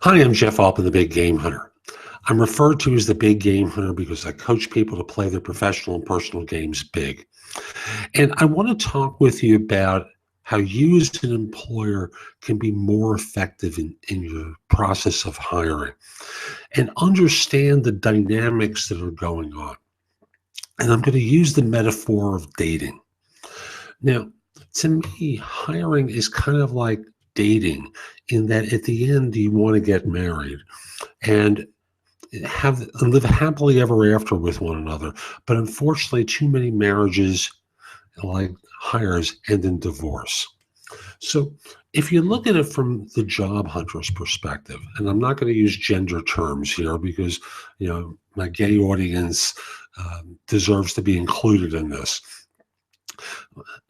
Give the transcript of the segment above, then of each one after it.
Hi, I'm Jeff Altman, the Big Game Hunter. I'm referred to as the Big Game Hunter because I coach people to play their professional and personal games big. And I want to talk with you about how you as an employer can be more effective in your process of hiring and understand the dynamics that are going on. And I'm going to use the metaphor of dating. Now, to me, hiring is kind of like dating in that at the end, you want to get married and live happily ever after with one another. But unfortunately, too many marriages, like hires, end in divorce. So if you look at it from the job hunter's perspective, and I'm not going to use gender terms here because my gay audience deserves to be included in this.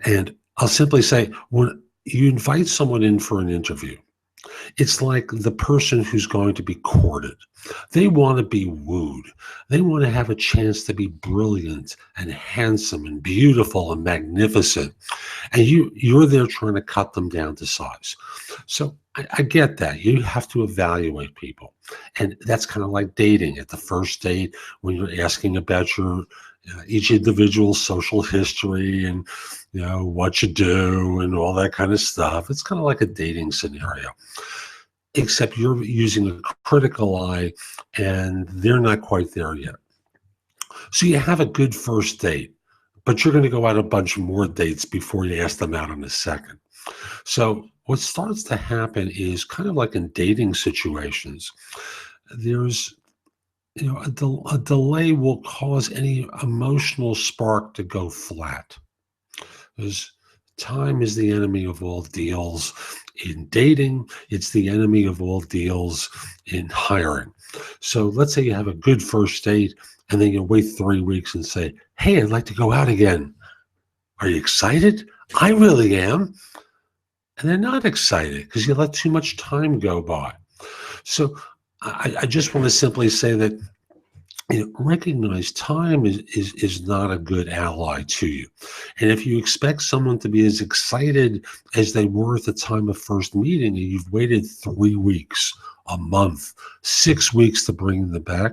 And I'll simply say, when you invite someone in for an interview, it's like the person who's going to be courted. They want to be wooed. They want to have a chance to be brilliant and handsome and beautiful and magnificent. And you're there trying to cut them down to size. So I get that. You have to evaluate people. And that's kind of like dating at the first date when you're asking about your each individual's social history and what you do and all that kind of stuff. It's kind of like a dating scenario, except you're using a critical eye and they're not quite there yet. So you have a good first date, but you're going to go out a bunch more dates before you ask them out in a second. So what starts to happen is kind of like in dating situations, there's a delay will cause any emotional spark to go flat. Because time is the enemy of all deals in dating. It's the enemy of all deals in hiring. So let's say you have a good first date and then you wait 3 weeks and say, hey, I'd like to go out again. Are you excited? I really am. And they're not excited because you let too much time go by. So I just want to simply say that recognize time is not a good ally to you. And if you expect someone to be as excited as they were at the time of first meeting, and you've waited 3 weeks, a month, 6 weeks to bring them back,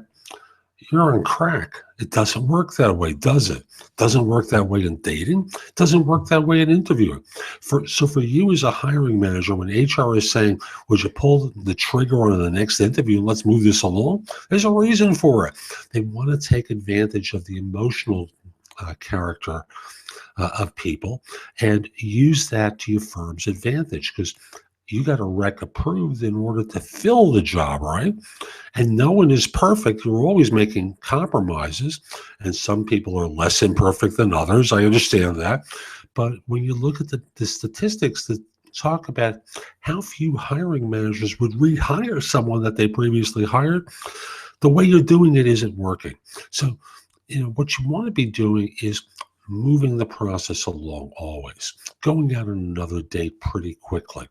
you're on crack. It doesn't work that way, does it? It doesn't work that way in dating. It doesn't work that way in interviewing. So for you as a hiring manager, when HR is saying, would you pull the trigger on the next interview and let's move this along? There's a reason for it. They want to take advantage of the emotional character of people and use that to your firm's advantage, because you got a rec approved in order to fill the job, right? And no one is perfect. You're always making compromises, and some people are less imperfect than others. I understand that. But when you look at the statistics that talk about how few hiring managers would rehire someone that they previously hired, the way you're doing it isn't working. So, what you want to be doing is moving the process along always, going out on another date pretty quickly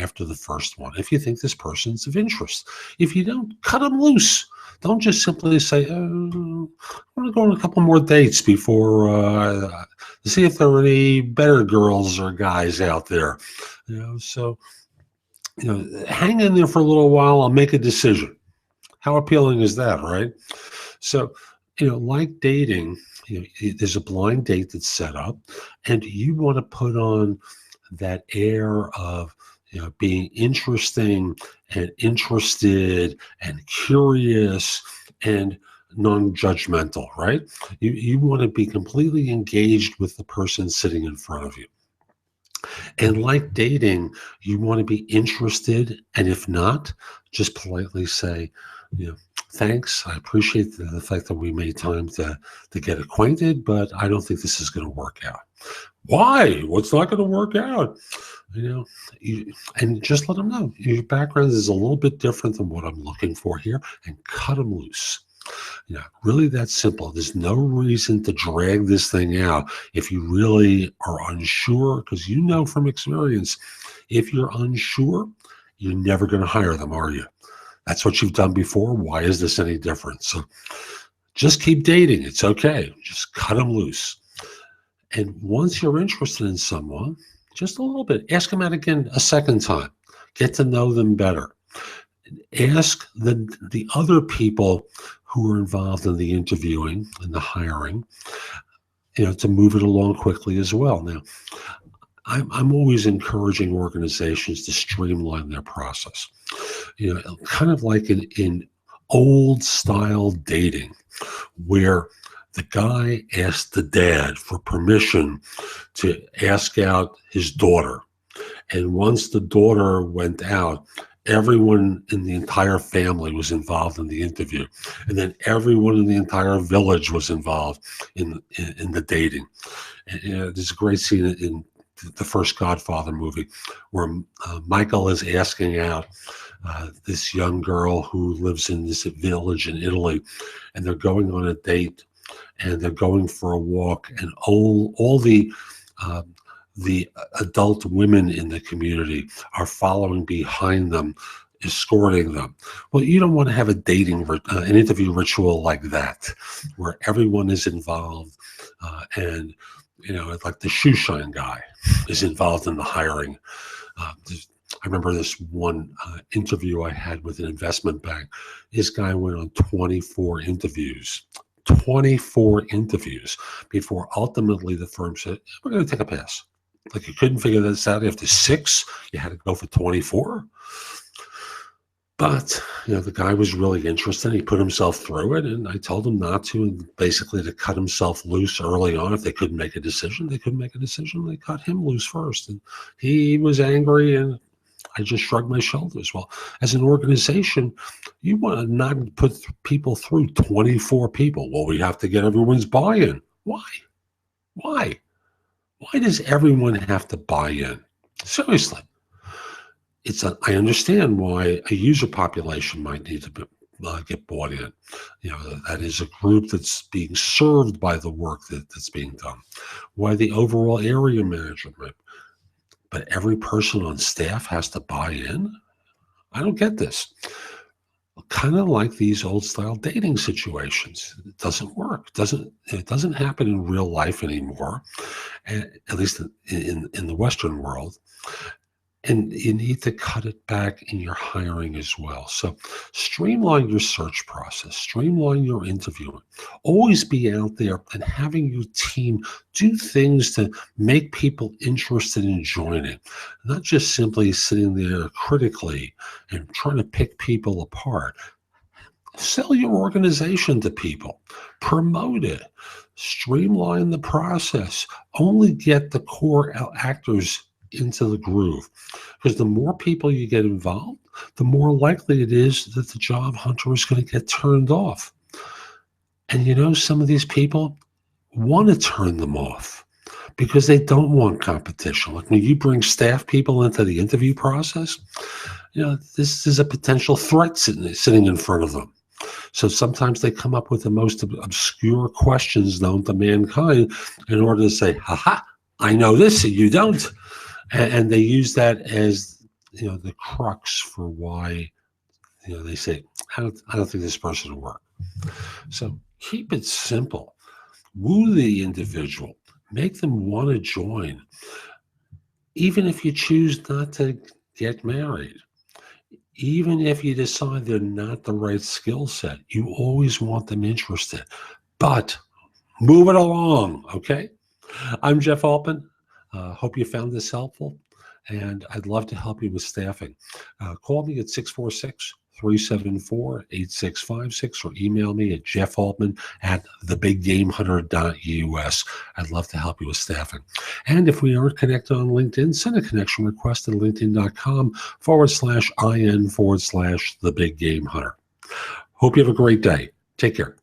after the first one, if you think this person's of interest. If you don't, cut them loose. Don't just simply say, I want to go on a couple more dates before to see if there are any better girls or guys out there. So hang in there for a little while. I'll make a decision. How appealing is that, right? So, like dating, there's a blind date that's set up, and you want to put on that air of being interesting and interested and curious and non-judgmental, right? You want to be completely engaged with the person sitting in front of you. And like dating, you want to be interested, and if not, just politely say, thanks. I appreciate the fact that we made time to get acquainted, but I don't think this is going to work out. Why? What's not going to work out? And just let them know your background is a little bit different than what I'm looking for here, and cut them loose. Really that simple. There's no reason to drag this thing out if you really are unsure, because from experience, if you're unsure, you're never going to hire them, are you? That's what you've done before. Why is this any different? So just keep dating. It's okay. Just cut them loose. And once you're interested in someone, just a little bit, ask them out again a second time. Get to know them better. Ask the other people who are involved in the interviewing and the hiring, to move it along quickly as well. Now, I'm always encouraging organizations to streamline their process. Kind of like in old style dating, where the guy asked the dad for permission to ask out his daughter. And once the daughter went out, everyone in the entire family was involved in the interview. And then everyone in the entire village was involved in the dating. And, there's a great scene in the first Godfather movie where Michael is asking out this young girl who lives in this village in Italy, and they're going on a date, and they're going for a walk, and all the adult women in the community are following behind them, escorting them. Well, you don't want to have an interview ritual like that, where everyone is involved, and it's like the shoe shine guy is involved in the hiring. I remember this one interview I had with an investment bank. This guy went on 24 interviews. 24 interviews before ultimately the firm said, we're going to take a pass. Like, you couldn't figure this out after 6, you had to go for 24. But, the guy was really interested. He put himself through it, and I told him not to, and basically to cut himself loose early on. If they couldn't make a decision, they couldn't make a decision. They cut him loose first. And he was angry, and I just shrugged my shoulders. Well, as an organization, you want to not put people through 24 people. Well, we have to get everyone's buy-in. Why? Why does everyone have to buy in? Seriously. I understand why a user population might need to get bought in. That is a group that's being served by the work that's being done. Why the overall area manager might. But every person on staff has to buy in? I don't get this. Kind of like these old style dating situations. It doesn't work. It doesn't happen in real life anymore, at least in the Western world. And you need to cut it back in your hiring as well. So streamline your search process, streamline your interviewing. Always be out there and having your team do things to make people interested in joining, not just simply sitting there critically and trying to pick people apart. Sell your organization to people, promote it, streamline the process, only get the core actors into the groove, because the more people you get involved, the more likely it is that the job hunter is going to get turned off. And some of these people want to turn them off because they don't want competition. Like when you bring staff people into the interview process, this is a potential threat sitting in front of them. So sometimes they come up with the most obscure questions known to mankind in order to say, haha, I know this and you don't. And they use that as, the crux for why, they say, I don't think this person will work. So keep it simple. Woo the individual. Make them want to join. Even if you choose not to get married. Even if you decide they're not the right skill set, you always want them interested. But move it along, okay? I'm Jeff Altman. Hope you found this helpful, and I'd love to help you with staffing. Call me at 646-374-8656 or email me at jeffaltman@thebiggamehunter.us. I'd love to help you with staffing. And if we aren't connected on LinkedIn, send a connection request at linkedin.com/IN/thebiggamehunter. Hope you have a great day. Take care.